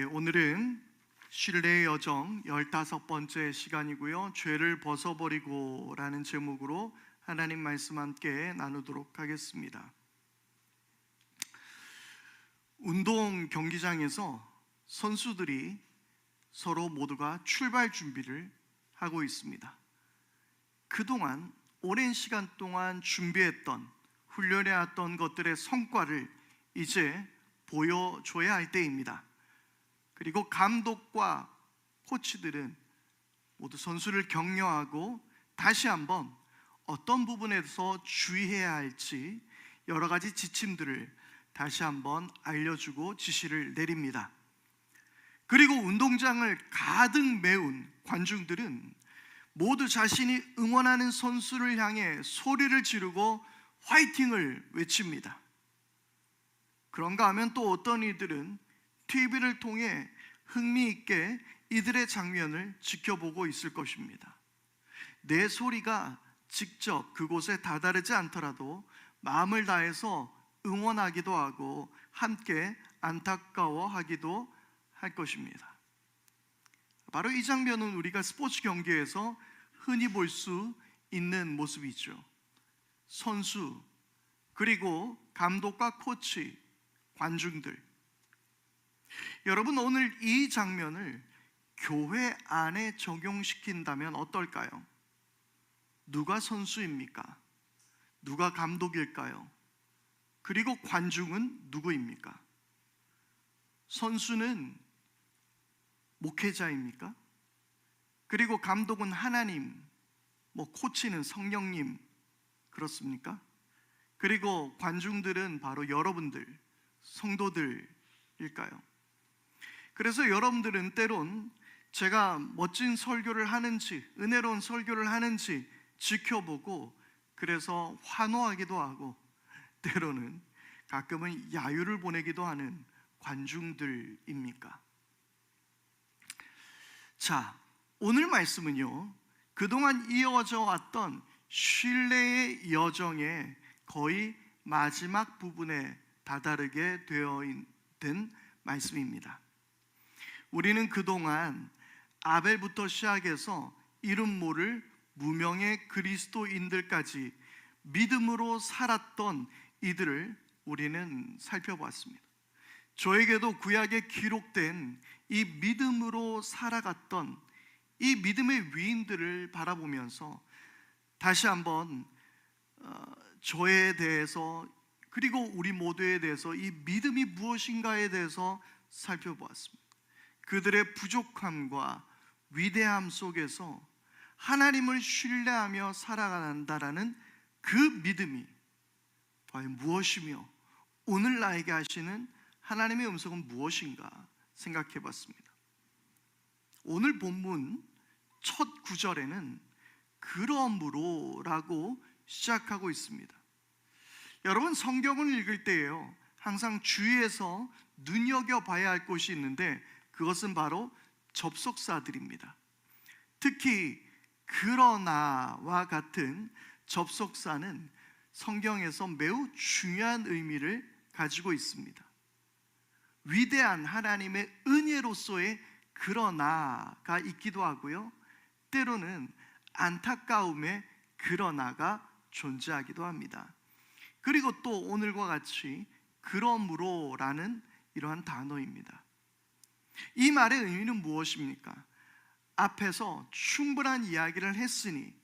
오늘은 신뢰의 여정 15번째 시간이고요. 죄를 벗어버리고 라는 제목으로 하나님 말씀 함께 나누도록 하겠습니다. 운동 경기장에서 선수들이 서로 모두가 출발 준비를 하고 있습니다. 그동안 오랜 시간 동안 준비했던 훈련해왔던 것들의 성과를 이제 보여줘야 할 때입니다. 그리고 감독과 코치들은 모두 선수를 격려하고 다시 한번 어떤 부분에서 주의해야 할지 여러 가지 지침들을 다시 한번 알려주고 지시를 내립니다. 그리고 운동장을 가득 메운 관중들은 모두 자신이 응원하는 선수를 향해 소리를 지르고 화이팅을 외칩니다. 그런가 하면 또 어떤 이들은 TV를 통해 흥미있게 이들의 장면을 지켜보고 있을 것입니다. 내 소리가 직접 그곳에 다다르지 않더라도 마음을 다해서 응원하기도 하고 함께 안타까워하기도 할 것입니다. 바로 이 장면은 우리가 스포츠 경기에서 흔히 볼 수 있는 모습이죠. 선수, 그리고 감독과 코치, 관중들. 여러분, 오늘 이 장면을 교회 안에 적용시킨다면 어떨까요? 누가 선수입니까? 누가 감독일까요? 그리고 관중은 누구입니까? 선수는 목회자입니까? 그리고 감독은 하나님, 코치는 성령님, 그렇습니까? 그리고 관중들은 바로 여러분들, 성도들일까요? 그래서 여러분들은 때론 제가 멋진 설교를 하는지, 은혜로운 설교를 하는지 지켜보고 그래서 환호하기도 하고, 때로는 가끔은 야유를 보내기도 하는 관중들입니까? 자, 오늘 말씀은요, 그동안 이어져 왔던 신뢰의 여정의 거의 마지막 부분에 다다르게 되어 있는 말씀입니다. 우리는 그동안 아벨부터 시작해서 이름 모를 무명의 그리스도인들까지 믿음으로 살았던 이들을 우리는 살펴보았습니다. 저에게도 구약에 기록된 이 믿음으로 살아갔던 이 믿음의 위인들을 바라보면서 다시 한번 저에 대해서, 그리고 우리 모두에 대해서 이 믿음이 무엇인가에 대해서 살펴보았습니다. 그들의 부족함과 위대함 속에서 하나님을 신뢰하며 살아간다라는 그 믿음이 과연 무엇이며 오늘 나에게 하시는 하나님의 음성은 무엇인가 생각해 봤습니다. 오늘 본문 첫 구절에는 그러므로 라고 시작하고 있습니다. 여러분, 성경을 읽을 때에요, 항상 주위에서 눈여겨봐야 할 것이 있는데 그것은 바로 접속사들입니다. 특히 그러나와 같은 접속사는 성경에서 매우 중요한 의미를 가지고 있습니다. 위대한 하나님의 은혜로서의 그러나가 있기도 하고요, 때로는 안타까움의 그러나가 존재하기도 합니다. 그리고 또 오늘과 같이 그러므로라는 이러한 단어입니다. 이 말의 의미는 무엇입니까? 앞에서 충분한 이야기를 했으니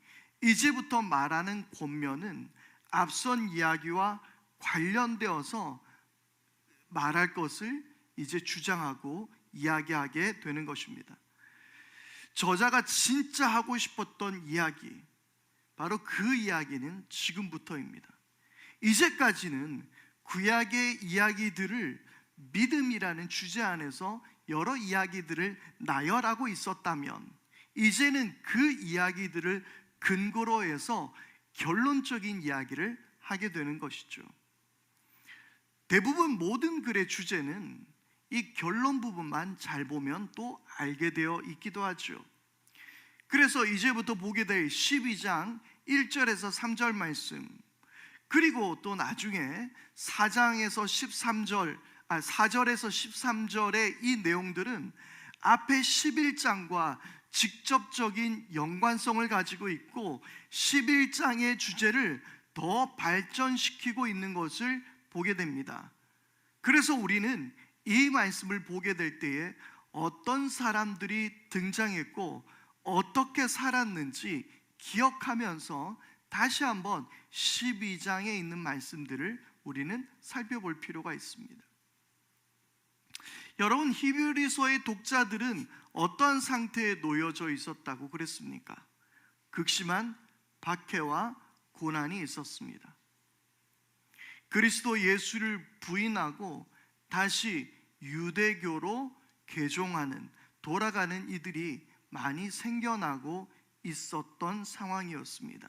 이제부터 말하는 권면은 앞선 이야기와 관련되어서 말할 것을 이제 주장하고 이야기하게 되는 것입니다. 저자가 진짜 하고 싶었던 이야기, 바로 그 이야기는 지금부터입니다. 이제까지는 구약의 이야기들을 믿음이라는 주제 안에서 여러 이야기들을 나열하고 있었다면, 이제는 그 이야기들을 근거로 해서 결론적인 이야기를 하게 되는 것이죠. 대부분 모든 글의 주제는 이 결론 부분만 잘 보면 또 알게 되어 있기도 하죠. 그래서 이제부터 보게 될 12장 1절에서 3절 말씀, 그리고 또 나중에 4장에서 13절 4절에서 13절의 이 내용들은 앞에 11장과 직접적인 연관성을 가지고 있고 11장의 주제를 더 발전시키고 있는 것을 보게 됩니다. 그래서 우리는 이 말씀을 보게 될 때에 어떤 사람들이 등장했고 어떻게 살았는지 기억하면서 다시 한번 12장에 있는 말씀들을 우리는 살펴볼 필요가 있습니다. 여러분, 히브리서의 독자들은 어떤 상태에 놓여져 있었다고 그랬습니까? 극심한 박해와 고난이 있었습니다. 그리스도 예수를 부인하고 다시 유대교로 개종하는, 돌아가는 이들이 많이 생겨나고 있었던 상황이었습니다.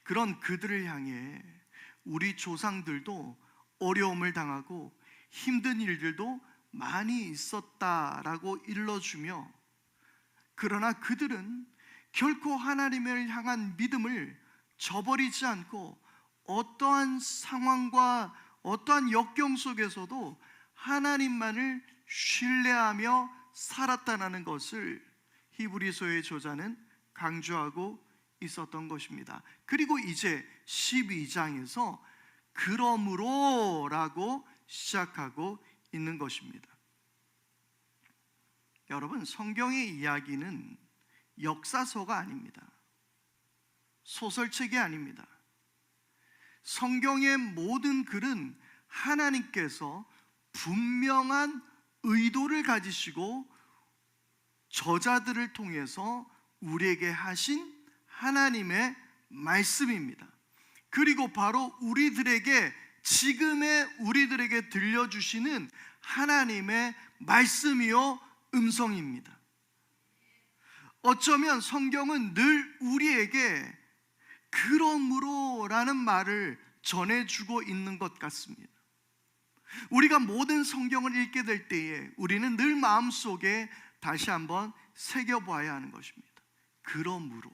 그런 그들을 향해 우리 조상들도 어려움을 당하고 힘든 일들도 많이 있었다라고 일러주며, 그러나 그들은 결코 하나님을 향한 믿음을 저버리지 않고 어떠한 상황과 어떠한 역경 속에서도 하나님만을 신뢰하며 살았다는 것을 히브리서의 저자는 강조하고 있었던 것입니다. 그리고 이제 12장에서 그러므로 라고 시작하고 있는 것입니다. 여러분, 성경의 이야기는 역사서가 아닙니다. 소설책이 아닙니다. 성경의 모든 글은 하나님께서 분명한 의도를 가지시고 저자들을 통해서 우리에게 하신 하나님의 말씀입니다. 그리고 바로 지금의 우리들에게 들려주시는 하나님의 말씀이요 음성입니다. 어쩌면 성경은 늘 우리에게 그러므로라는 말을 전해주고 있는 것 같습니다. 우리가 모든 성경을 읽게 될 때에 우리는 늘 마음속에 다시 한번 새겨봐야 하는 것입니다. 그러므로,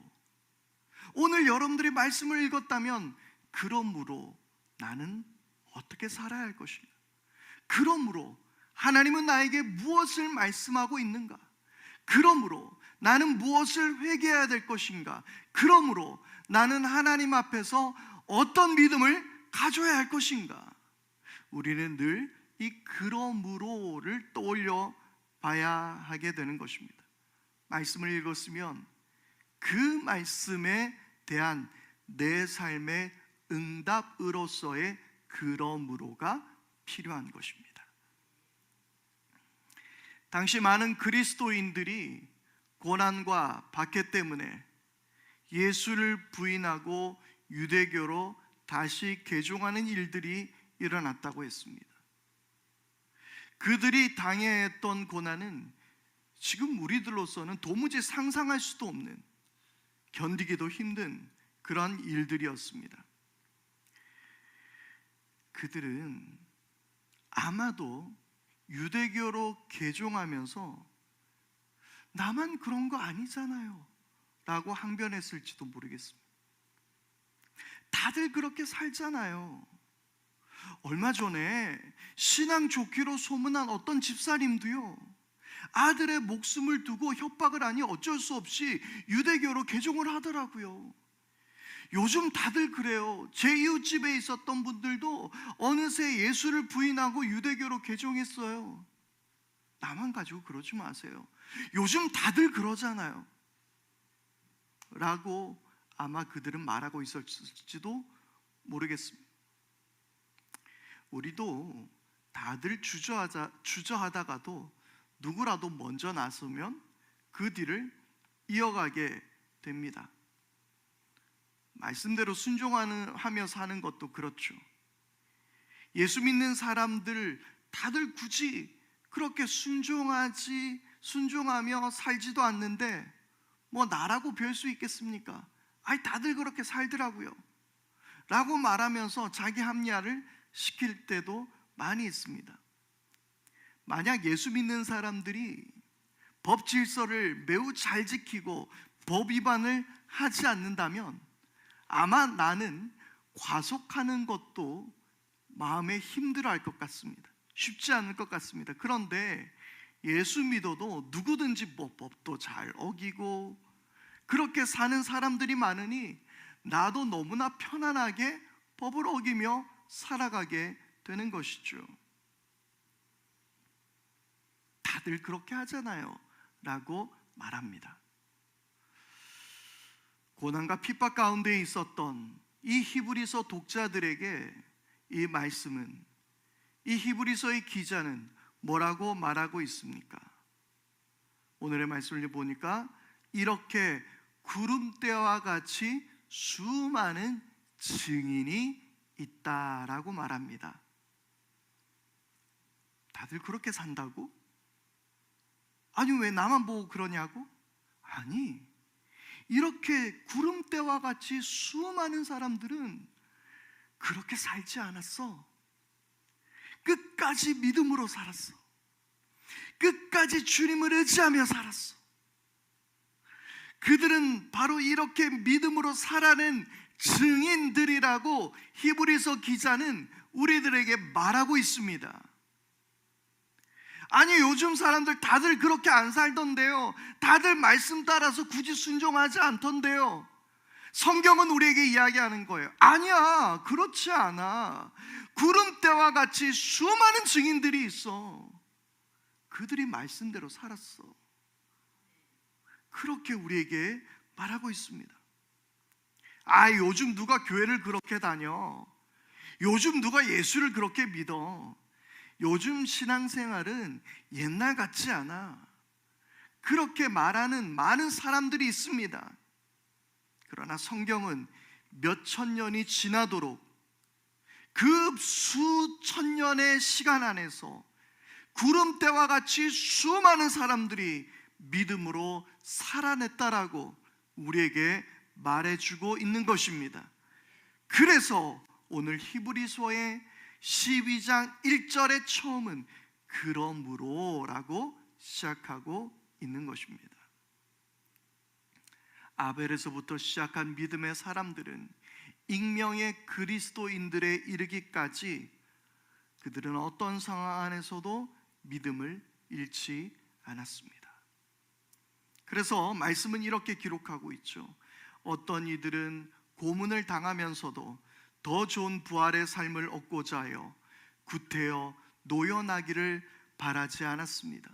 오늘 여러분들이 말씀을 읽었다면 그러므로 나는 어떻게 살아야 할 것인가? 그러므로 하나님은 나에게 무엇을 말씀하고 있는가? 그러므로 나는 무엇을 회개해야 될 것인가? 그러므로 나는 하나님 앞에서 어떤 믿음을 가져야 할 것인가? 우리는 늘 이 그러므로를 떠올려 봐야 하게 되는 것입니다. 말씀을 읽었으면 그 말씀에 대한 내 삶의 응답으로서의 그러므로가 필요한 것입니다. 당시 많은 그리스도인들이 고난과 박해 때문에 예수를 부인하고 유대교로 다시 개종하는 일들이 일어났다고 했습니다. 그들이 당해야 했던 고난은 지금 우리들로서는 도무지 상상할 수도 없는, 견디기도 힘든 그런 일들이었습니다. 그들은 아마도 유대교로 개종하면서 나만 그런 거 아니잖아요 라고 항변했을지도 모르겠습니다. 다들 그렇게 살잖아요. 얼마 전에 신앙 좋기로 소문난 어떤 집사님도요, 아들의 목숨을 두고 협박을 하니 어쩔 수 없이 유대교로 개종을 하더라고요. 요즘 다들 그래요. 제 이웃집에 있었던 분들도 어느새 예수를 부인하고 유대교로 개종했어요. 나만 가지고 그러지 마세요. 요즘 다들 그러잖아요 라고 아마 그들은 말하고 있었을지도 모르겠습니다. 우리도 다들 주저하다가도 누구라도 먼저 나서면 그 뒤를 이어가게 됩니다. 말씀대로 순종하며 사는 것도 그렇죠. 예수 믿는 사람들 다들 굳이 그렇게 순종하며 살지도 않는데 뭐 나라고 별 수 있겠습니까? 아니 다들 그렇게 살더라고요 라고 말하면서 자기 합리화를 시킬 때도 많이 있습니다. 만약 예수 믿는 사람들이 법 질서를 매우 잘 지키고 법 위반을 하지 않는다면 아마 나는 과속하는 것도 마음에 힘들어할 것 같습니다. 쉽지 않을 것 같습니다. 그런데 예수 믿어도 누구든지 뭐 법도 잘 어기고 그렇게 사는 사람들이 많으니 나도 너무나 편안하게 법을 어기며 살아가게 되는 것이죠. 다들 그렇게 하잖아요 라고 말합니다. 고난과 핍박 가운데 있었던 이 히브리서 독자들에게 이 말씀은, 이 히브리서의 기자는 뭐라고 말하고 있습니까? 오늘의 말씀을 보니까 이렇게 구름대와 같이 수많은 증인이 있다라고 말합니다. 다들 그렇게 산다고? 아니 왜 나만 보고 그러냐고? 아니, 이렇게 구름대와 같이 수많은 사람들은 그렇게 살지 않았어. 끝까지 믿음으로 살았어. 끝까지 주님을 의지하며 살았어. 그들은 바로 이렇게 믿음으로 살아낸 증인들이라고 히브리서 기자는 우리들에게 말하고 있습니다. 아니 요즘 사람들 다들 그렇게 안 살던데요. 다들 말씀 따라서 굳이 순종하지 않던데요. 성경은 우리에게 이야기하는 거예요. 아니야, 그렇지 않아. 구름대와 같이 수많은 증인들이 있어. 그들이 말씀대로 살았어. 그렇게 우리에게 말하고 있습니다. 아, 요즘 누가 교회를 그렇게 다녀? 요즘 누가 예수를 그렇게 믿어? 요즘 신앙생활은 옛날 같지 않아. 그렇게 말하는 많은 사람들이 있습니다. 그러나 성경은 몇 천 년이 지나도록 그 수천 년의 시간 안에서 구름대와 같이 수많은 사람들이 믿음으로 살아냈다라고 우리에게 말해주고 있는 것입니다. 그래서 오늘 히브리서의 12장 1절의 처음은 그러므로 라고 시작하고 있는 것입니다. 아벨에서부터 시작한 믿음의 사람들은 익명의 그리스도인들에 이르기까지 그들은 어떤 상황 안에서도 믿음을 잃지 않았습니다. 그래서 말씀은 이렇게 기록하고 있죠. 어떤 이들은 고문을 당하면서도 더 좋은 부활의 삶을 얻고자 하여 구태여 노여나기를 바라지 않았습니다.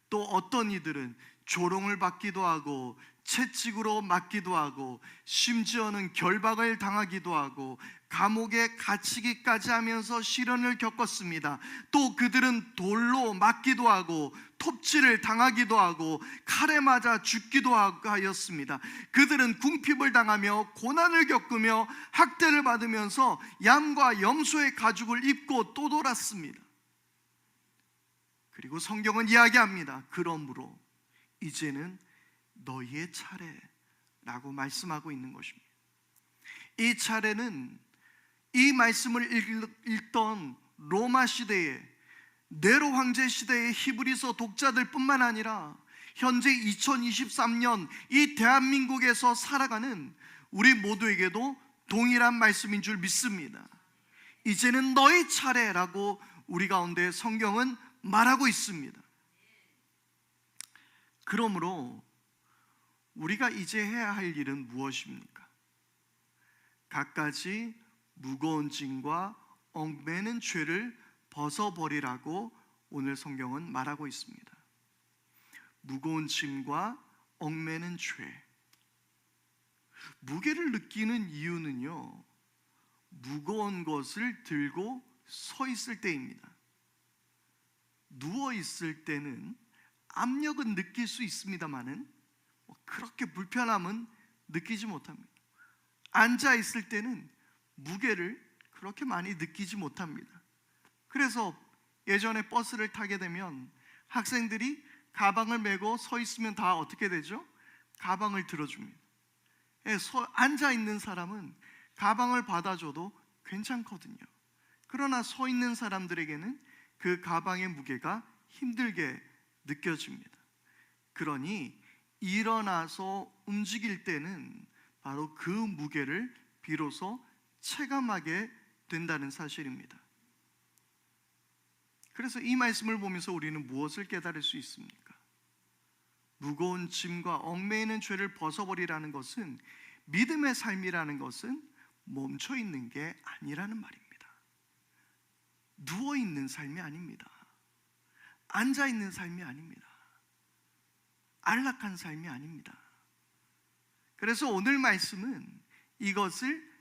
또 어떤 이들은 조롱을 받기도 하고 채찍으로 맞기도 하고 심지어는 결박을 당하기도 하고 감옥에 gat히기까지 하면서 시련을 겪었습니다. 또 그들은 돌로 맞기도 하고 톱질을 당하기도 하고 칼에 맞아 죽기도 하였습니다. 그들은 궁핍을 당하며 고난을 겪으며 학대를 받으면서 양과 염소의 가죽을 입고 또 돌았습니다. 그리고 성경은 이야기합니다. 그러므로 이제는 너희의 차례라고 말씀하고 있는 것입니다. 이 차례는 이 말씀을 읽던 로마 시대에 네로 황제 시대의 히브리서 독자들 뿐만 아니라 현재 2023년 이 대한민국에서 살아가는 우리 모두에게도 동일한 말씀인 줄 믿습니다. 이제는 너희 차례라고 우리 가운데 성경은 말하고 있습니다. 그러므로 우리가 이제 해야 할 일은 무엇입니까? 갖가지 무거운 짐과 얽매는 죄를 벗어버리라고 오늘 성경은 말하고 있습니다. 무거운 짐과 얽매는 죄. 무게를 느끼는 이유는요, 무거운 것을 들고 서 있을 때입니다. 누워 있을 때는 압력은 느낄 수 있습니다만은 그렇게 불편함은 느끼지 못합니다. 앉아 있을 때는 무게를 그렇게 많이 느끼지 못합니다. 그래서 예전에 버스를 타게 되면 학생들이 가방을 메고 서 있으면 다 어떻게 되죠? 가방을 들어줍니다. 앉아 있는 사람은 가방을 받아줘도 괜찮거든요. 그러나 서 있는 사람들에게는 그 가방의 무게가 힘들게 느껴집니다. 그러니 일어나서 움직일 때는 바로 그 무게를 비로소 체감하게 된다는 사실입니다. 그래서 이 말씀을 보면서 우리는 무엇을 깨달을 수 있습니까? 무거운 짐과 얽매이는 죄를 벗어버리라는 것은, 믿음의 삶이라는 것은 멈춰 있는 게 아니라는 말입니다. 누워 있는 삶이 아닙니다. 앉아 있는 삶이 아닙니다. 안락한 삶이 아닙니다. 그래서 오늘 말씀은 이것을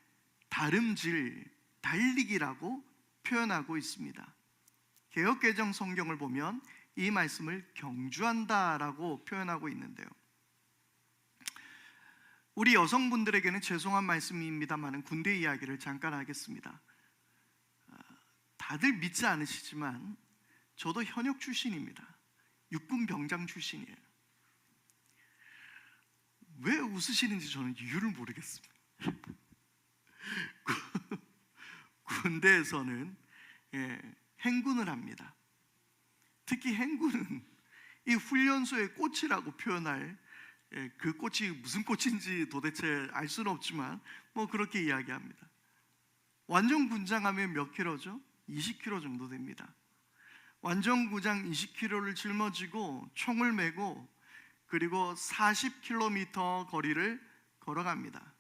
다름질, 달리기라고 표현하고 있습니다. 개역개정 성경을 보면 이 말씀을 경주한다라고 표현하고 있는데요, 우리 여성분들에게는 죄송한 말씀입니다만 군대 이야기를 잠깐 하겠습니다. 다들 믿지 않으시지만 저도 현역 출신입니다. 육군 병장 출신이에요. 왜 웃으시는지 저는 이유를 모르겠습니다. 군대에서는 행군을 합니다. 특히 행군은 이 훈련소의 꽃이라고 표현할, 그 꽃이 무슨 꽃인지 도대체 알 수는 없지만 뭐 그렇게 이야기합니다. 완전 군장하면 몇 킬로죠? 20킬로 정도 됩니다. 완전 군장 20킬로를 짊어지고 총을 메고 그리고 40km 거리를 걸어갑니다.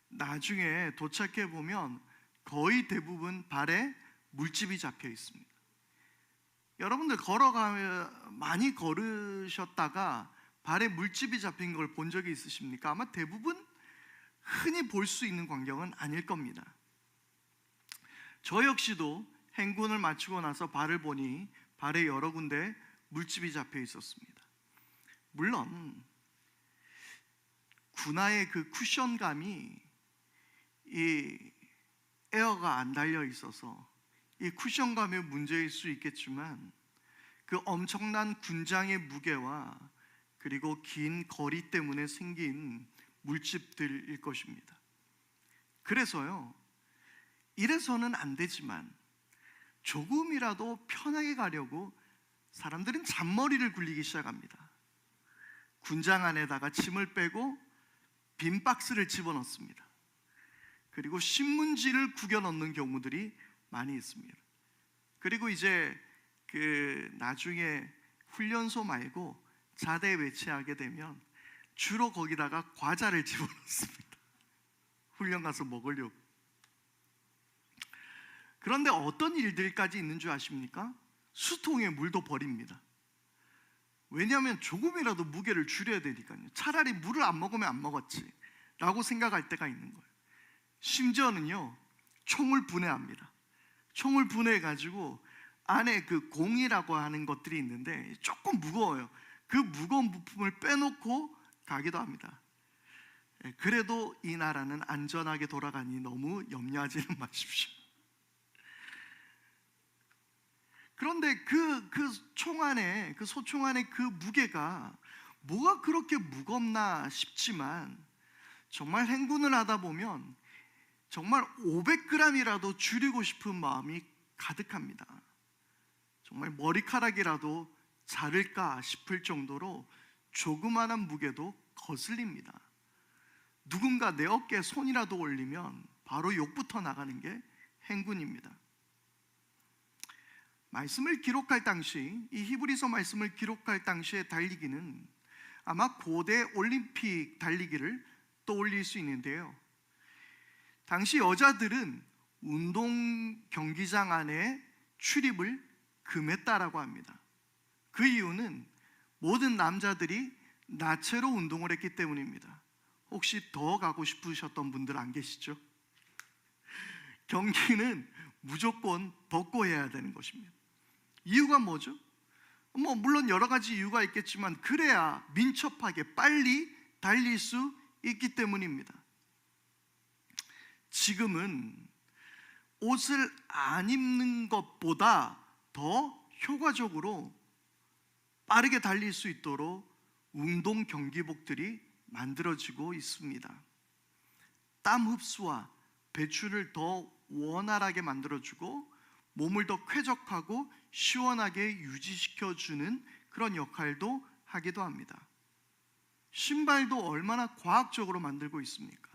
나중에 도착해 보면 거의 대부분 발에 물집이 잡혀 있습니다. 여러분들 많이 걸으셨다가 발에 물집이 잡힌 걸 본 적이 있으십니까? 아마 대부분 흔히 볼 수 있는 광경은 아닐 겁니다. 저 역시도 행군을 마치고 나서 발을 보니 발에 여러 군데 물집이 잡혀 있었습니다. 물론 군화의 그 쿠션감이 이 에어가 안 달려 있어서 이 쿠션감의 문제일 수 있겠지만, 그 엄청난 군장의 무게와 그리고 긴 거리 때문에 생긴 물집들일 것입니다. 그래서요, 이래서는 안 되지만 조금이라도 편하게 가려고 사람들은 잔머리를 굴리기 시작합니다. 군장 안에다가 짐을 빼고 빈 박스를 집어넣습니다. 그리고 신문지를 구겨 넣는 경우들이 많이 있습니다. 그리고 이제 나중에 훈련소 말고 자대에 배치하게 되면 주로 거기다가 과자를 집어넣습니다. 훈련 가서 먹으려고. 그런데 어떤 일들까지 있는 줄 아십니까? 수통에 물도 버립니다. 왜냐하면 조금이라도 무게를 줄여야 되니까요. 차라리 물을 안 먹으면 안 먹었지 라고 생각할 때가 있는 거예요. 심지어는요, 총을 분해합니다. 총을 분해해가지고 안에 그 공이라고 하는 것들이 있는데 조금 무거워요. 그 무거운 부품을 빼놓고 가기도 합니다. 그래도 이 나라는 안전하게 돌아가니 너무 염려하지는 마십시오. 그런데 그 총 안에, 그 소총 안에 그 무게가 뭐가 그렇게 무겁나 싶지만, 정말 행군을 하다 보면 정말 500g이라도 줄이고 싶은 마음이 가득합니다. 정말 머리카락이라도 자를까 싶을 정도로 조그마한 무게도 거슬립니다. 누군가 내 어깨에 손이라도 올리면 바로 욕부터 나가는 게 행군입니다. 말씀을 기록할 당시, 이 히브리서 말씀을 기록할 당시의 달리기는 아마 고대 올림픽 달리기를 떠올릴 수 있는데요, 당시 여자들은 운동 경기장 안에 출입을 금했다라고 합니다. 그 이유는 모든 남자들이 나체로 운동을 했기 때문입니다. 혹시 더 가고 싶으셨던 분들 안 계시죠? 경기는 무조건 벗고 해야 되는 것입니다. 이유가 뭐죠? 물론 여러 가지 이유가 있겠지만 그래야 민첩하게 빨리 달릴 수 있기 때문입니다. 지금은 옷을 안 입는 것보다 더 효과적으로 빠르게 달릴 수 있도록 운동 경기복들이 만들어지고 있습니다. 땀 흡수와 배출을 더 원활하게 만들어주고 몸을 더 쾌적하고 시원하게 유지시켜주는 그런 역할도 하기도 합니다. 신발도 얼마나 과학적으로 만들고 있습니까?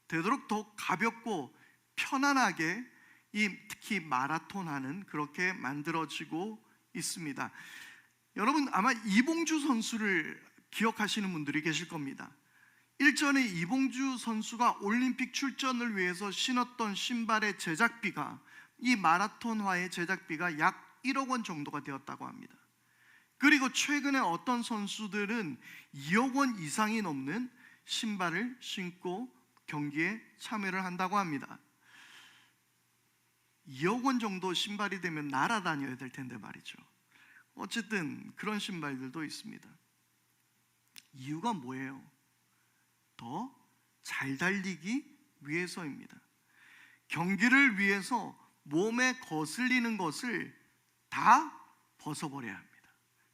되도록 더 가볍고 편안하게 특히 마라톤 하는 그렇게 만들어지고 있습니다. 여러분 아마 이봉주 선수를 기억하시는 분들이 계실 겁니다. 일전에 이봉주 선수가 올림픽 출전을 위해서 신었던 신발의 제작비가, 이 마라톤화의 제작비가 약 1억 원 정도가 되었다고 합니다. 그리고 최근에 어떤 선수들은 2억 원 이상이 넘는 신발을 신고 경기에 참여를 한다고 합니다. 2억 원 정도 신발이 되면 날아다녀야 될 텐데 말이죠. 어쨌든 그런 신발들도 있습니다. 이유가 뭐예요? 더 잘 달리기 위해서입니다. 경기를 위해서 몸에 거슬리는 것을 다 벗어버려야 합니다.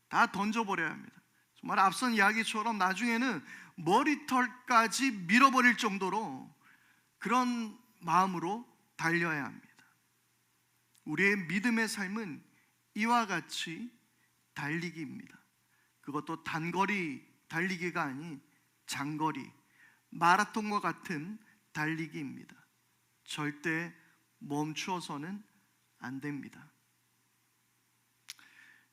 다 던져버려야 합니다. 정말 앞선 이야기처럼 나중에는 머리털까지 밀어버릴 정도로 그런 마음으로 달려야 합니다. 우리의 믿음의 삶은 이와 같이 달리기입니다. 그것도 단거리 달리기가 아닌 장거리, 마라톤과 같은 달리기입니다. 절대 멈추어서는 안 됩니다.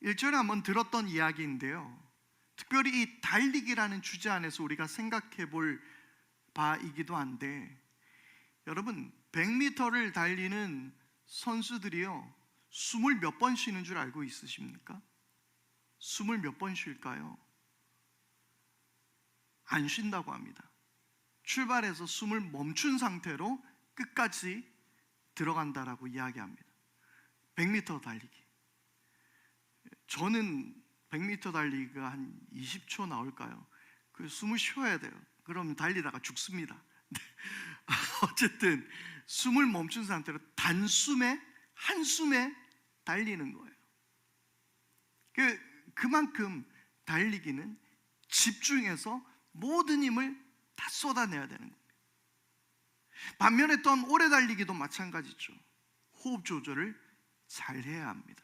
1절에 한번 들었던 이야기인데요, 특별히 이 달리기라는 주제 안에서 우리가 생각해 볼 바이기도 한데, 여러분 100m를 달리는 선수들이요, 숨을 몇 번 쉬는 줄 알고 있으십니까? 숨을 몇 번 쉴까요? 안 쉰다고 합니다. 출발해서 숨을 멈춘 상태로 끝까지 들어간다라고 이야기합니다. 100m 달리기. 저는 100m 달리기가 한 20초 나올까요? 그 숨을 쉬어야 돼요. 그러면 달리다가 죽습니다. 어쨌든 숨을 멈춘 상태로 단숨에, 한숨에 달리는 거예요. 그만큼 달리기는 집중해서 모든 힘을 다 쏟아내야 되는 겁니다. 반면에 또한 오래 달리기도 마찬가지죠. 호흡 조절을 잘 해야 합니다.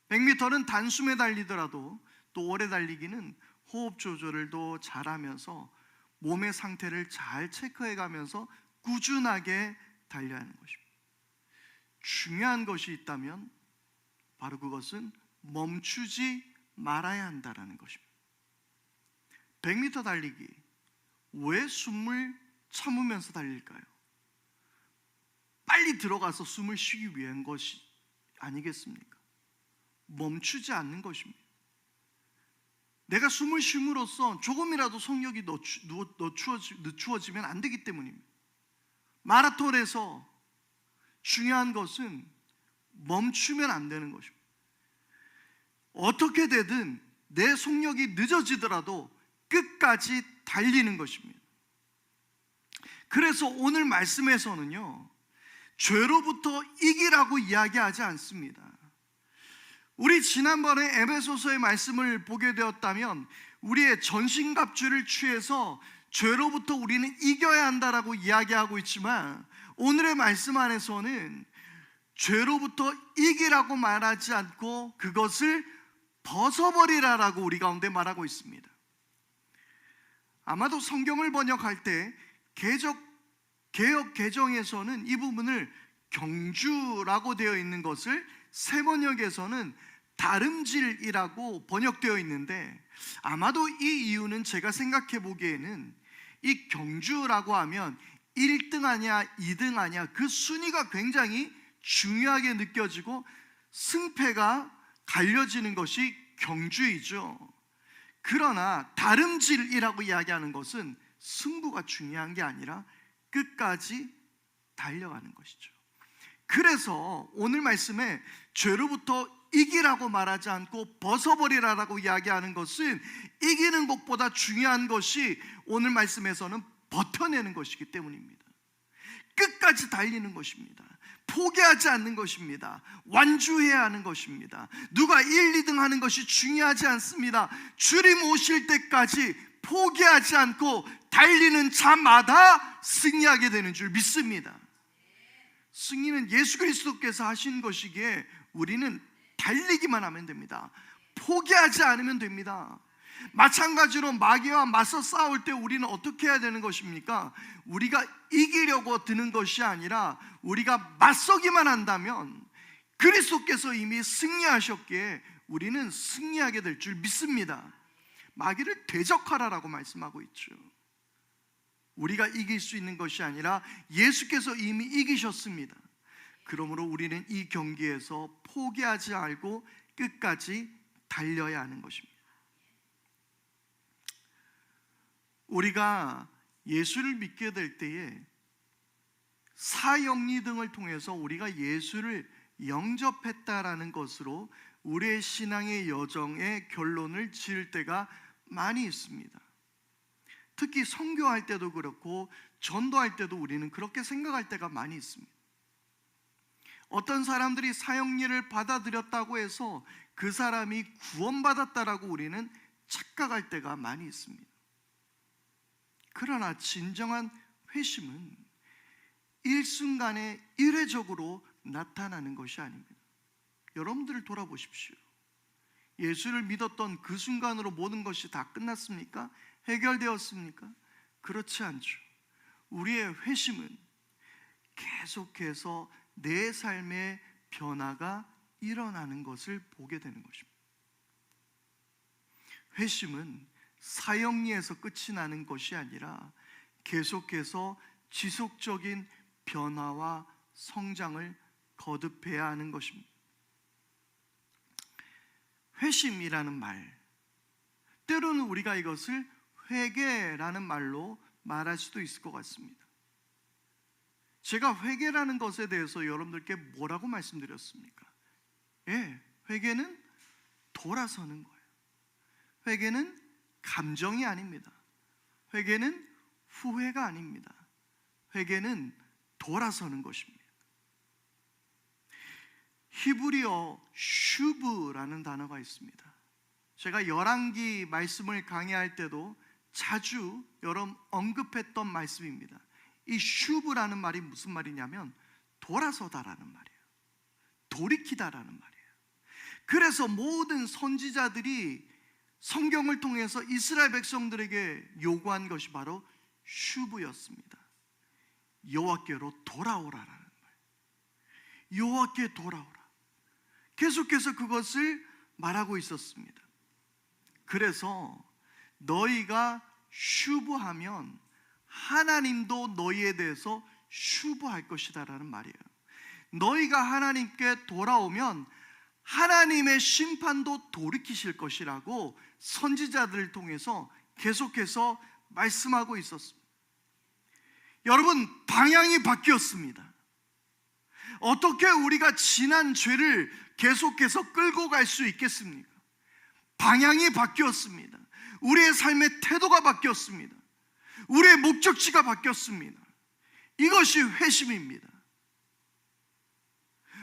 100m는 단숨에 달리더라도 또 오래 달리기는 호흡 조절을 더 잘하면서 몸의 상태를 잘 체크해 가면서 꾸준하게 달려야 하는 것입니다. 중요한 것이 있다면 바로 그것은 멈추지 말아야 한다는 것입니다. 100m 달리기, 왜 숨을 참으면서 달릴까요? 빨리 들어가서 숨을 쉬기 위한 것이 아니겠습니까? 멈추지 않는 것입니다. 내가 숨을 쉼으로써 조금이라도 속력이 늦추어지면 안 되기 때문입니다. 마라톤에서 중요한 것은 멈추면 안 되는 것입니다. 어떻게 되든 내 속력이 늦어지더라도 끝까지 달리는 것입니다. 그래서 오늘 말씀에서는요, 죄로부터 이기라고 이야기하지 않습니다. 우리 지난번에 에베소서의 말씀을 보게 되었다면 우리의 전신갑주를 취해서 죄로부터 우리는 이겨야 한다라고 이야기하고 있지만, 오늘의 말씀 안에서는 죄로부터 이기라고 말하지 않고 그것을 벗어버리라라고 우리 가운데 말하고 있습니다. 아마도 성경을 번역할 때 개역 개정에서는 이 부분을 경주라고 되어 있는 것을 새 번역에서는 다름질이라고 번역되어 있는데, 아마도 이 이유는 제가 생각해 보기에는 이 경주라고 하면 1등 아니야 2등 아니야 그 순위가 굉장히 중요하게 느껴지고 승패가 갈려지는 것이 경주이죠. 그러나 다름질이라고 이야기하는 것은 승부가 중요한 게 아니라 끝까지 달려가는 것이죠. 그래서 오늘 말씀에 죄로부터 이기라고 말하지 않고 벗어버리라라고 이야기하는 것은 이기는 것보다 중요한 것이 오늘 말씀에서는 버텨내는 것이기 때문입니다. 끝까지 달리는 것입니다. 포기하지 않는 것입니다. 완주해야 하는 것입니다. 누가 1, 2등 하는 것이 중요하지 않습니다. 주님 오실 때까지 포기하지 않고 달리는 자마다 승리하게 되는 줄 믿습니다. 승리는 예수 그리스도께서 하신 것이기에 우리는 달리기만 하면 됩니다. 포기하지 않으면 됩니다. 마찬가지로 마귀와 맞서 싸울 때 우리는 어떻게 해야 되는 것입니까? 우리가 이기려고 드는 것이 아니라 우리가 맞서기만 한다면 그리스도께서 이미 승리하셨기에 우리는 승리하게 될 줄 믿습니다. 마귀를 대적하라라고 말씀하고 있죠. 우리가 이길 수 있는 것이 아니라 예수께서 이미 이기셨습니다. 그러므로 우리는 이 경기에서 포기하지 말고 끝까지 달려야 하는 것입니다. 우리가 예수를 믿게 될 때에 사형리 등을 통해서 우리가 예수를 영접했다라는 것으로 우리의 신앙의 여정의 결론을 지을 때가 많이 있습니다. 특히 선교할 때도 그렇고 전도할 때도 우리는 그렇게 생각할 때가 많이 있습니다. 어떤 사람들이 사형리를 받아들였다고 해서 그 사람이 구원받았다라고 우리는 착각할 때가 많이 있습니다. 그러나 진정한 회심은 일순간에 일회적으로 나타나는 것이 아닙니다. 여러분들을 돌아보십시오. 예수를 믿었던 그 순간으로 모든 것이 다 끝났습니까? 해결되었습니까? 그렇지 않죠. 우리의 회심은 계속해서 내 삶의 변화가 일어나는 것을 보게 되는 것입니다. 회심은 사형리에서 끝이 나는 것이 아니라 계속해서 지속적인 변화와 성장을 거듭해야 하는 것입니다. 회심이라는 말, 때로는 우리가 이것을 회개라는 말로 말할 수도 있을 것 같습니다. 제가 회개라는 것에 대해서 여러분들께 뭐라고 말씀드렸습니까? 회개는 돌아서는 거예요. 회개는 감정이 아닙니다. 회개는 후회가 아닙니다. 회개는 돌아서는 것입니다. 히브리어 슈브라는 단어가 있습니다. 제가 열왕기 말씀을 강의할 때도 자주 여러 언급했던 말씀입니다. 이 슈브라는 말이 무슨 말이냐면 돌아서다라는 말이에요. 돌이키다라는 말이에요. 그래서 모든 선지자들이 성경을 통해서 이스라엘 백성들에게 요구한 것이 바로 슈브였습니다. 여호와께로 돌아오라라는 말. 여호와께 돌아오라. 계속해서 그것을 말하고 있었습니다. 그래서 너희가 슈브하면 하나님도 너희에 대해서 슈브할 것이다라는 말이에요. 너희가 하나님께 돌아오면 하나님의 심판도 돌이키실 것이라고 선지자들을 통해서 계속해서 말씀하고 있었습니다. 여러분, 방향이 바뀌었습니다. 어떻게 우리가 지난 죄를 계속해서 끌고 갈 수 있겠습니까? 방향이 바뀌었습니다. 우리의 삶의 태도가 바뀌었습니다. 우리의 목적지가 바뀌었습니다. 이것이 회심입니다.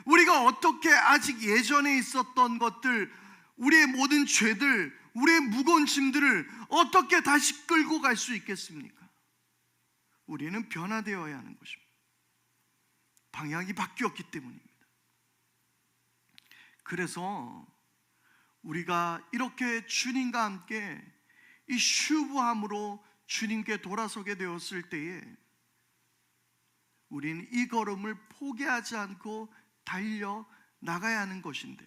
우리가 어떻게 아직 예전에 있었던 것들, 우리의 모든 죄들, 우리의 무거운 짐들을 어떻게 다시 끌고 갈 수 있겠습니까? 우리는 변화되어야 하는 것입니다. 방향이 바뀌었기 때문입니다. 그래서 우리가 이렇게 주님과 함께 이 슈브함으로 주님께 돌아서게 되었을 때에 우리는 이 걸음을 포기하지 않고 달려 나가야 하는 것인데,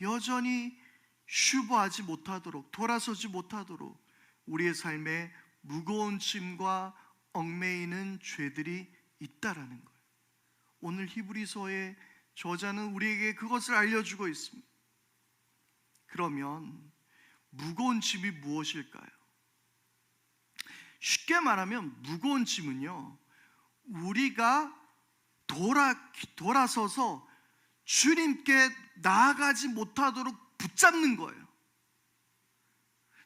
여전히 슈브하지 못하도록, 돌아서지 못하도록 우리의 삶에 무거운 짐과 얽매이는 죄들이 있다라는 거예요. 오늘 히브리서의 저자는 우리에게 그것을 알려주고 있습니다. 그러면 무거운 짐이 무엇일까요? 쉽게 말하면 무거운 짐은요, 우리가 돌아서서 주님께 나아가지 못하도록 붙잡는 거예요.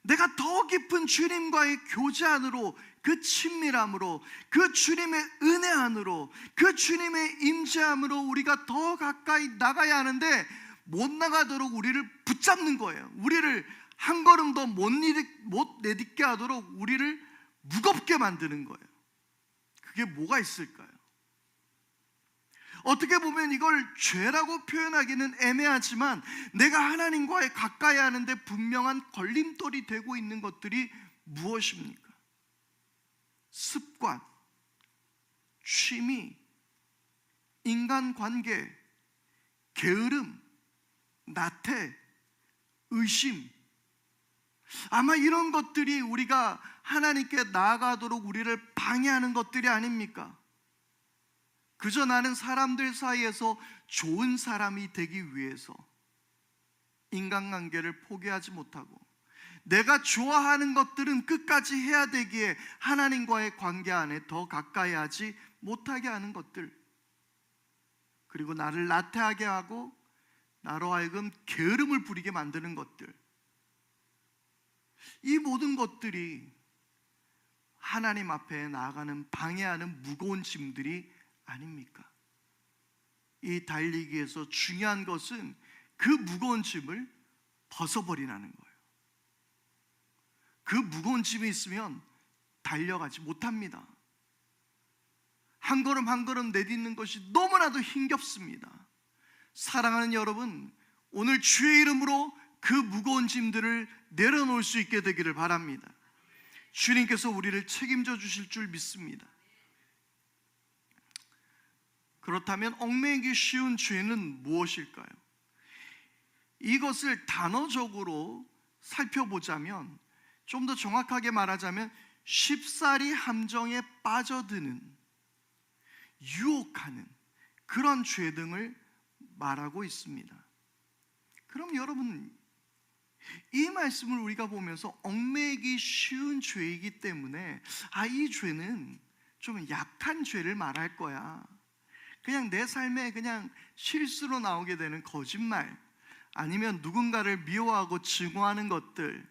내가 더 깊은 주님과의 교제 안으로, 그 친밀함으로, 그 주님의 은혜 안으로, 그 주님의 임재함으로 우리가 더 가까이 나가야 하는데 못 나가도록 우리를 붙잡는 거예요. 우리를 한 걸음 더 못 내딛게 하도록 우리를 무겁게 만드는 거예요. 그게 뭐가 있을까요? 어떻게 보면 이걸 죄라고 표현하기는 애매하지만 내가 하나님과의 가까이 하는데 분명한 걸림돌이 되고 있는 것들이 무엇입니까? 습관, 취미, 인간관계, 게으름, 나태, 의심. 아마 이런 것들이 우리가 하나님께 나아가도록 우리를 방해하는 것들이 아닙니까? 그저 나는 사람들 사이에서 좋은 사람이 되기 위해서 인간관계를 포기하지 못하고 내가 좋아하는 것들은 끝까지 해야 되기에 하나님과의 관계 안에 더 가까이 하지 못하게 하는 것들, 그리고 나를 나태하게 하고 나로 하여금 게으름을 부리게 만드는 것들, 이 모든 것들이 하나님 앞에 나아가는 방해하는 무거운 짐들이 아닙니까? 이 달리기에서 중요한 것은 그 무거운 짐을 벗어버리라는 거예요. 그 무거운 짐이 있으면 달려가지 못합니다. 한 걸음 한 걸음 내딛는 것이 너무나도 힘겹습니다. 사랑하는 여러분, 오늘 주의 이름으로 그 무거운 짐들을 내려놓을 수 있게 되기를 바랍니다. 주님께서 우리를 책임져 주실 줄 믿습니다. 그렇다면 얽매이기 쉬운 죄는 무엇일까요? 이것을 단어적으로 살펴보자면, 좀 더 정확하게 말하자면 쉽사리 함정에 빠져드는, 유혹하는 그런 죄 등을 말하고 있습니다. 그럼 여러분, 이 말씀을 우리가 보면서 얽매이기 쉬운 죄이기 때문에 이 죄는 좀 약한 죄를 말할 거야, 그냥 내 삶에 그냥 실수로 나오게 되는 거짓말, 아니면 누군가를 미워하고 증오하는 것들,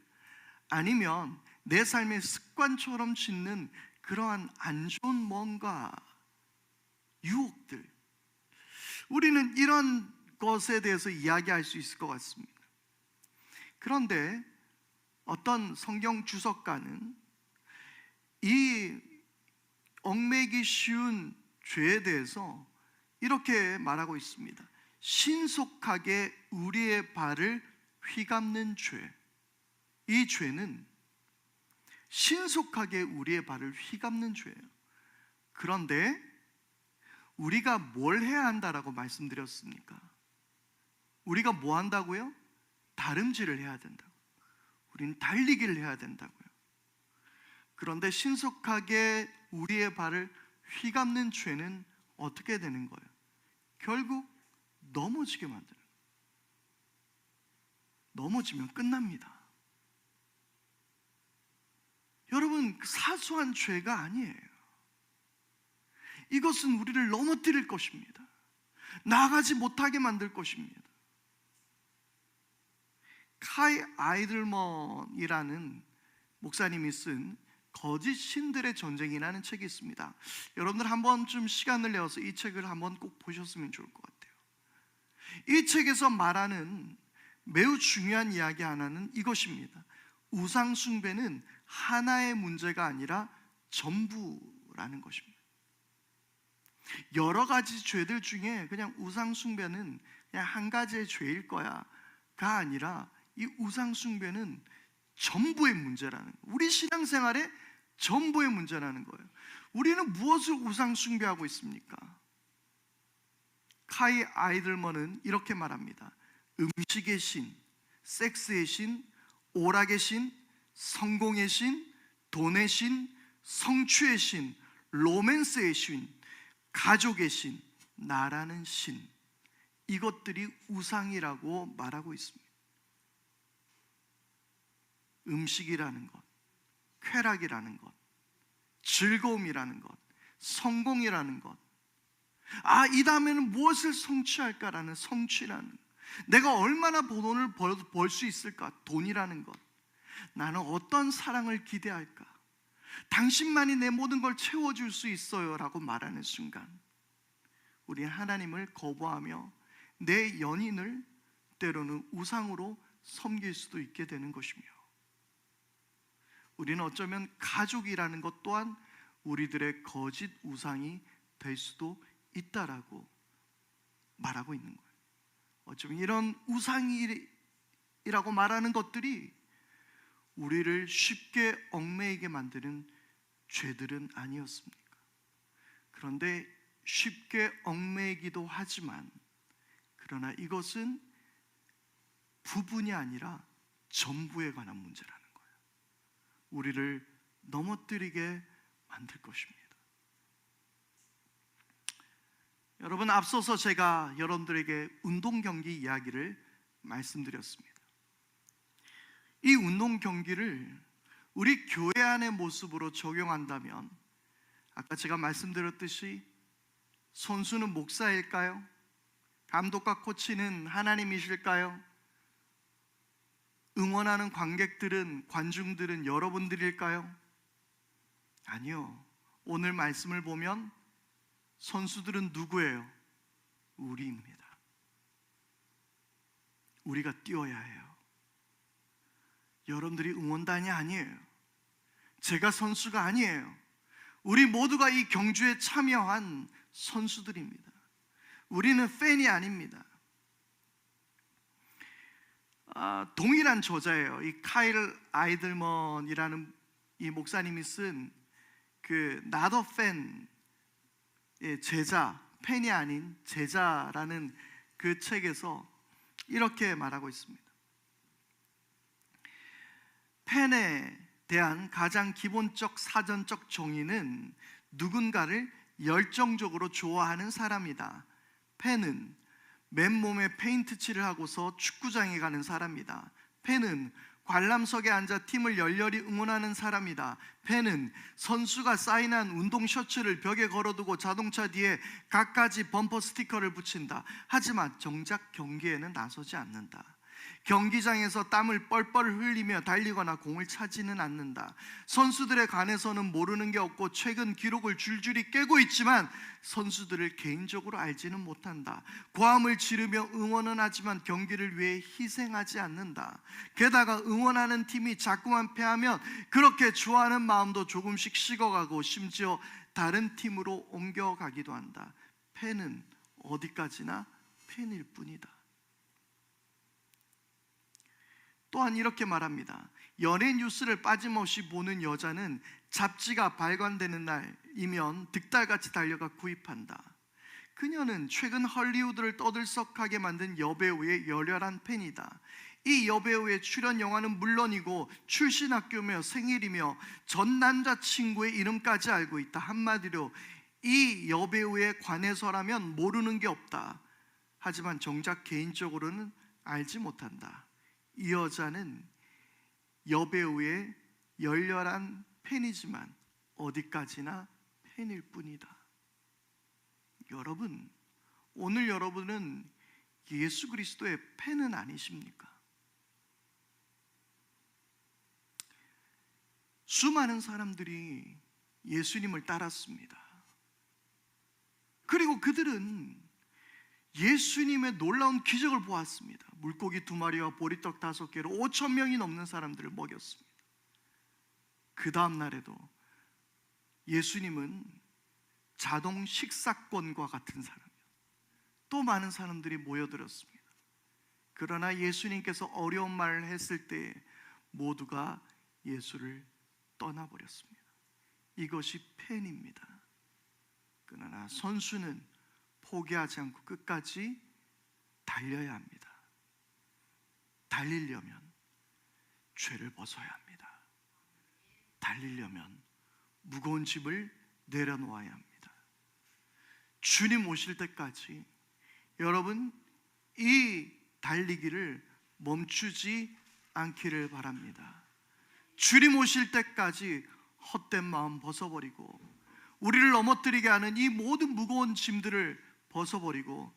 아니면 내 삶의 습관처럼 짓는 그러한 안 좋은 뭔가 유혹들, 우리는 이런 것에 대해서 이야기할 수 있을 것 같습니다. 그런데 어떤 성경 주석가는 이 얽매이기 쉬운 죄에 대해서 이렇게 말하고 있습니다. 신속하게 우리의 발을 휘감는 죄. 이 죄는 신속하게 우리의 발을 휘감는 죄예요. 그런데 우리가 뭘 해야 한다라고 말씀드렸습니까? 우리가 뭐 한다고요? 다름질을 해야 된다고. 우리는 달리기를 해야 된다고요. 그런데 신속하게 우리의 발을 휘감는 죄는 어떻게 되는 거예요? 결국 넘어지게 만드는 거예요. 넘어지면 끝납니다. 여러분, 사소한 죄가 아니에요. 이것은 우리를 넘어뜨릴 것입니다. 나아가지 못하게 만들 것입니다. 카이 아이들먼이라는 목사님이 쓴 거짓 신들의 전쟁이라는 책이 있습니다. 여러분들 한 번쯤 시간을 내어서 이 책을 한번 꼭 보셨으면 좋을 것 같아요. 이 책에서 말하는 매우 중요한 이야기 하나는 이것입니다. 우상 숭배는 하나의 문제가 아니라 전부라는 것입니다. 여러 가지 죄들 중에 그냥 우상 숭배는 그냥 한 가지의 죄일 거야가 아니라, 이 우상 숭배는 전부의 문제라는 거예요. 우리 신앙생활의 전부의 문제라는 거예요. 우리는 무엇을 우상 숭배하고 있습니까? 카이 아이들먼은 이렇게 말합니다. 음식의 신, 섹스의 신, 오락의 신, 성공의 신, 돈의 신, 성취의 신, 로맨스의 신, 가족의 신, 나라는 신, 이것들이 우상이라고 말하고 있습니다. 음식이라는 것, 쾌락이라는 것, 즐거움이라는 것, 성공이라는 것, 이 다음에는 무엇을 성취할까라는 성취라는, 내가 얼마나 돈을 벌 수 있을까, 돈이라는 것, 나는 어떤 사랑을 기대할까, 당신만이 내 모든 걸 채워줄 수 있어요 라고 말하는 순간, 우리는 하나님을 거부하며 내 연인을 때로는 우상으로 섬길 수도 있게 되는 것이며, 우리는 어쩌면 가족이라는 것 또한 우리들의 거짓 우상이 될 수도 있다라고 말하고 있는 거예요. 어쩌면 이런 우상이라고 말하는 것들이 우리를 쉽게 얽매이게 만드는 죄들은 아니었습니까? 그런데 쉽게 얽매이기도 하지만, 그러나 이것은 부분이 아니라 전부에 관한 문제라는 거예요. 우리를 넘어뜨리게 만들 것입니다. 여러분, 앞서서 제가 여러분들에게 운동 경기 이야기를 말씀드렸습니다. 이 운동 경기를 우리 교회 안의 모습으로 적용한다면, 아까 제가 말씀드렸듯이 선수는 목사일까요? 감독과 코치는 하나님이실까요? 응원하는 관중들은 여러분들일까요? 아니요. 오늘 말씀을 보면 선수들은 누구예요? 우리입니다. 우리가 뛰어야 해요. 여러분들이 응원단이 아니에요. 제가 선수가 아니에요. 우리 모두가 이 경주에 참여한 선수들입니다. 우리는 팬이 아닙니다. 동일한 저자예요. 이 카일 아이들먼이라는 이 목사님이 쓴 그 Not a Fan, 제자, 팬이 아닌 제자라는 그 책에서 이렇게 말하고 있습니다. 팬에 대한 가장 기본적 사전적 정의는 누군가를 열정적으로 좋아하는 사람이다. 팬은 맨몸에 페인트 칠을 하고서 축구장에 가는 사람이다. 팬은 관람석에 앉아 팀을 열렬히 응원하는 사람이다. 팬은 선수가 사인한 운동 셔츠를 벽에 걸어두고 자동차 뒤에 갖가지 범퍼 스티커를 붙인다. 하지만 정작 경기에는 나서지 않는다. 경기장에서 땀을 뻘뻘 흘리며 달리거나 공을 차지는 않는다. 선수들에 관해서는 모르는 게 없고 최근 기록을 줄줄이 깨고 있지만 선수들을 개인적으로 알지는 못한다. 고함을 지르며 응원은 하지만 경기를 위해 희생하지 않는다. 게다가 응원하는 팀이 자꾸만 패하면 그렇게 좋아하는 마음도 조금씩 식어가고 심지어 다른 팀으로 옮겨가기도 한다. 팬은 어디까지나 팬일 뿐이다. 또한 이렇게 말합니다. 연예 뉴스를 빠짐없이 보는 여자는 잡지가 발간되는 날이면 득달같이 달려가 구입한다. 그녀는 최근 헐리우드를 떠들썩하게 만든 여배우의 열렬한 팬이다. 이 여배우의 출연 영화는 물론이고 출신 학교며 생일이며 전 남자친구의 이름까지 알고 있다. 한마디로 이 여배우에 관해서라면 모르는 게 없다. 하지만 정작 개인적으로는 알지 못한다. 이 여자는 여배우의 열렬한 팬이지만 어디까지나 팬일 뿐이다. 여러분, 오늘 여러분은 예수 그리스도의 팬은 아니십니까? 수많은 사람들이 예수님을 따랐습니다. 그리고 그들은 예수님의 놀라운 기적을 보았습니다. 물고기 2마리와 보리떡 5개로 5,000명이 넘는 사람들을 먹였습니다. 그 다음 날에도 예수님은 자동 식사권과 같은 사람이요, 또 많은 사람들이 모여들었습니다. 그러나 예수님께서 어려운 말을 했을 때 모두가 예수를 떠나버렸습니다. 이것이 팬입니다. 그러나 선수는 포기하지 않고 끝까지 달려야 합니다. 달리려면 죄를 벗어야 합니다. 달리려면 무거운 짐을 내려놓아야 합니다. 주님 오실 때까지 여러분 이 달리기를 멈추지 않기를 바랍니다. 주님 오실 때까지 헛된 마음 벗어버리고 우리를 넘어뜨리게 하는 이 모든 무거운 짐들을 벗어버리고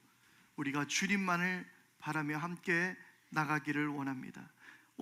우리가 주님만을 바라며 함께 나가기를 원합니다.